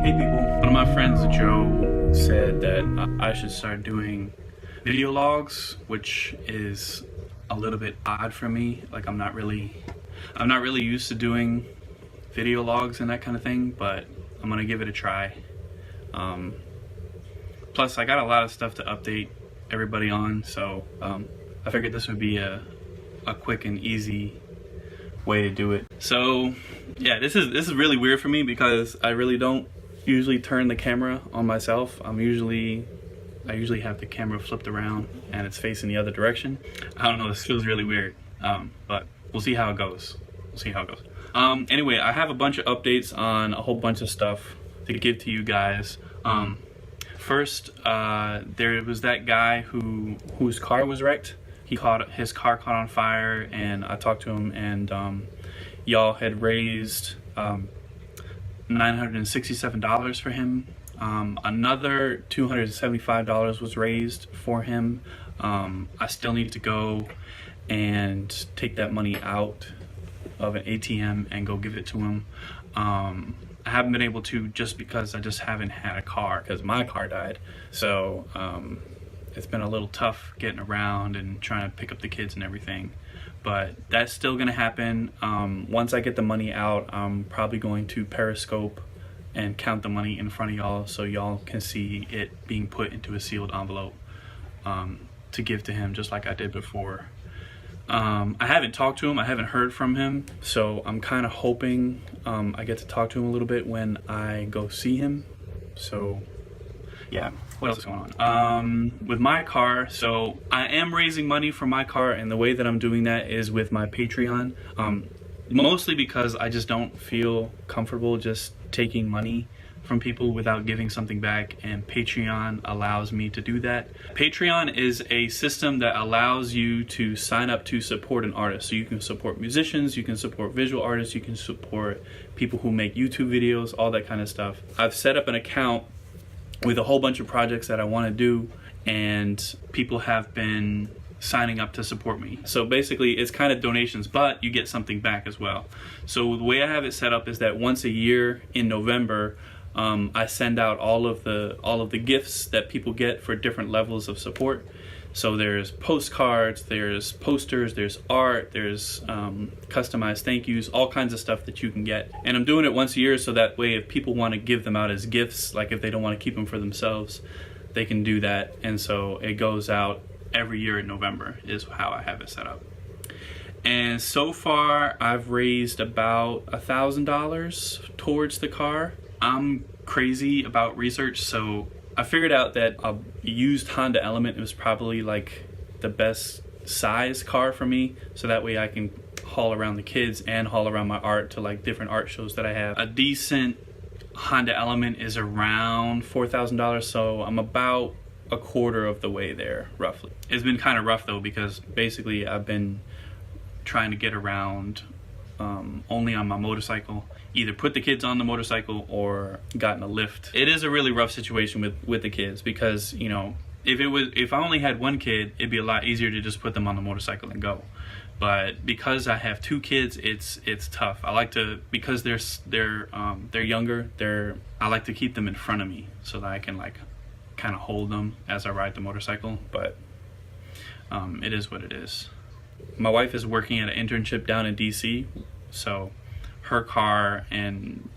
Hey people, one of my friends, Joe, said that I should start doing video logs, which is a little bit odd for me. Like I'm not really used to doing video logs and that kind of thing, but I'm gonna give it a try. Plus I got a lot of stuff to update everybody on, so I figured this would be a quick and easy way to do it. So yeah, this is really weird for me because I really don't usually turn the camera on myself. I usually have the camera flipped around and it's facing the other direction. I don't know, this feels really weird, but we'll see how it goes. Anyway, I have a bunch of updates on a whole bunch of stuff to give to you guys. First, there was that guy whose car was wrecked. His car caught on fire, and I talked to him, and y'all had raised $967 for him. Another $275 was raised for him. I still need to go and take that money out of an ATM and go give it to him. I haven't been able to just because I just haven't had a car because my car died. So it's been a little tough getting around and trying to pick up the kids and everything. But that's still gonna happen. Once I get the money out, I'm probably going to Periscope and count the money in front of y'all so y'all can see it being put into a sealed envelope to give to him just like I did before. I haven't talked to him, I haven't heard from him, so I'm kind of hoping I get to talk to him a little bit when I go see him. So yeah, what else is going on? With my car, so I am raising money for my car, and the way that I'm doing that is with my Patreon. Mostly because I just don't feel comfortable just taking money from people without giving something back, and Patreon allows me to do that. Patreon is a system that allows you to sign up to support an artist. So you can support musicians, you can support visual artists, you can support people who make YouTube videos, all that kind of stuff. I've set up an account with a whole bunch of projects that I want to do, and people have been signing up to support me. So basically it's kind of donations, but you get something back as well. So the way I have it set up is that once a year in November, I send out all of the gifts that people get for different levels of support. So there's postcards, there's posters, there's art, there's customized thank yous, all kinds of stuff that you can get. And I'm doing it once a year so that way if people want to give them out as gifts, like if they don't want to keep them for themselves, they can do that. And so it goes out every year in November is how I have it set up. And so far I've raised about $1,000 towards the car. I'm crazy about research, so I figured out that a used Honda Element was probably like the best size car for me, so that way I can haul around the kids and haul around my art to like different art shows that I have. A decent Honda Element is around $4,000, so I'm about a quarter of the way there, roughly. It's been kind of rough though, because basically I've been trying to get around only on my motorcycle, either put the kids on the motorcycle or gotten a lift. It is a really rough situation with the kids because, you know, if I only had one kid, it'd be a lot easier to just put them on the motorcycle and go. But because I have two kids, it's tough. I like to, because they're younger, I like to keep them in front of me so that I can like kind of hold them as I ride the motorcycle. But it is what it is. My wife is working at an internship down in DC, so her car and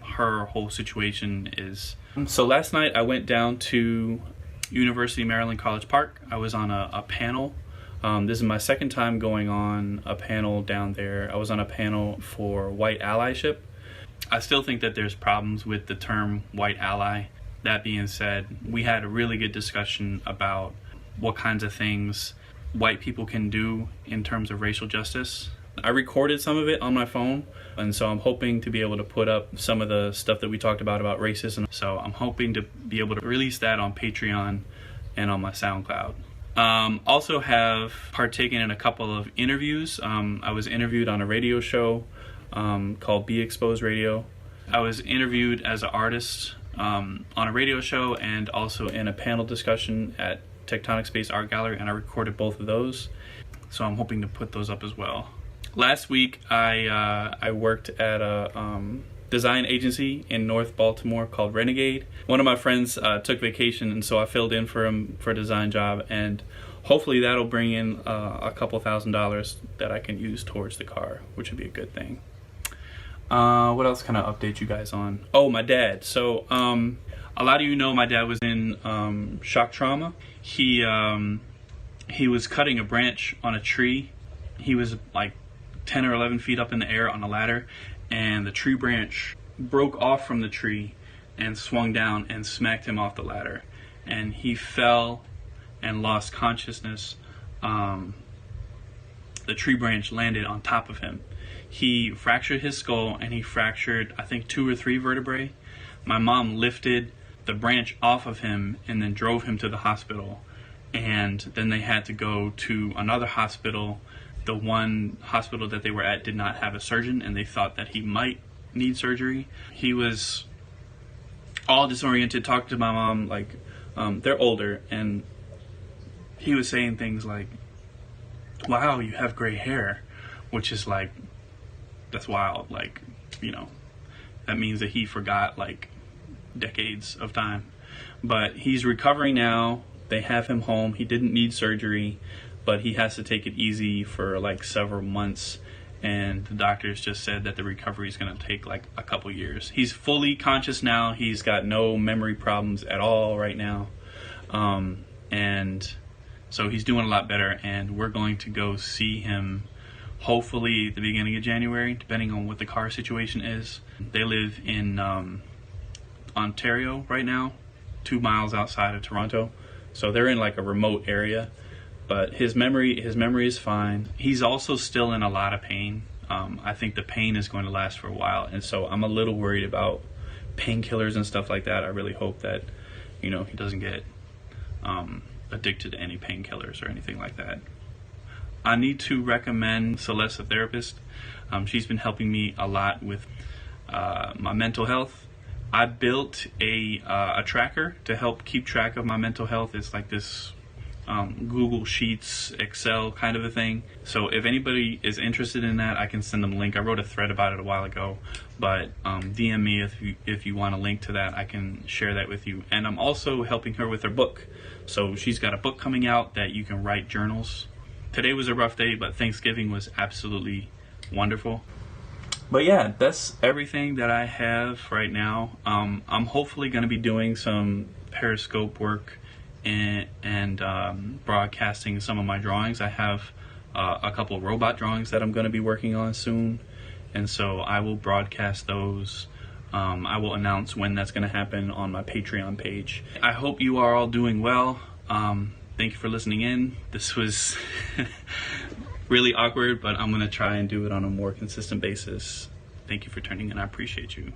her whole situation is... So last night I went down to University of Maryland College Park. I was on a panel. This is my second time going on a panel down there. I was on a panel for white allyship. I still think that there's problems with the term white ally. That being said, we had a really good discussion about what kinds of things white people can do in terms of racial justice. I recorded some of it on my phone, and so I'm hoping to be able to put up some of the stuff that we talked about racism. So I'm hoping to be able to release that on Patreon and on my SoundCloud. Also have partaken in a couple of interviews. I was interviewed on a radio show called Be Exposed Radio. I was interviewed as an artist on a radio show and also in a panel discussion at Tectonic Space Art Gallery, and I recorded both of those. So I'm hoping to put those up as well. Last week I worked at a design agency in North Baltimore called Renegade. One of my friends took vacation, and so I filled in for him for a design job, and hopefully that'll bring in a couple $1,000s that I can use towards the car, which would be a good thing. What else can I update you guys on? Oh, my dad. So a lot of you know my dad was in shock trauma. He was cutting a branch on a tree. He was like 10 or 11 feet up in the air on a ladder, and the tree branch broke off from the tree and swung down and smacked him off the ladder, and he fell and lost consciousness. The tree branch landed on top of him. He fractured his skull, and he fractured, I think, 2 or 3 vertebrae. My mom lifted the branch off of him and then drove him to the hospital, and then they had to go to another hospital. The one hospital that they were at did not have a surgeon, and they thought that he might need surgery. He was all disoriented, talked to my mom, like, they're older, and he was saying things like, "Wow, you have gray hair," which is like, that's wild. Like, you know, that means that he forgot like decades of time. But he's recovering now. They have him home. He didn't need surgery, but he has to take it easy for like several months, and the doctors just said that the recovery is going to take like a couple years. He's fully conscious now. He's got no memory problems at all right now, and so he's doing a lot better, and we're going to go see him hopefully at the beginning of January, depending on what the car situation is. They live in Ontario right now, 2 miles outside of Toronto, so they're in like a remote area. But his memory is fine. He's also still in a lot of pain. I think the pain is going to last for a while, and so I'm a little worried about painkillers and stuff like that. I really hope that, you know, he doesn't get addicted to any painkillers or anything like that. I need to recommend Celeste, a therapist. She's been helping me a lot with my mental health. I built a tracker to help keep track of my mental health. It's like this Google Sheets, Excel kind of a thing. So if anybody is interested in that, I can send them a link. I wrote a thread about it a while ago, but DM me if you want a link to that. I can share that with you. And I'm also helping her with her book. So she's got a book coming out that you can write journals. Today was a rough day, but Thanksgiving was absolutely wonderful. But yeah, that's everything that I have right now. I'm hopefully going to be doing some Periscope work and broadcasting some of my drawings. I have a couple of robot drawings that I'm going to be working on soon, and so I will broadcast those. I will announce when that's going to happen on my Patreon page. I hope you are all doing well. Thank you for listening in. This was really awkward, but I'm going to try and do it on a more consistent basis. Thank you for tuning in. I appreciate you.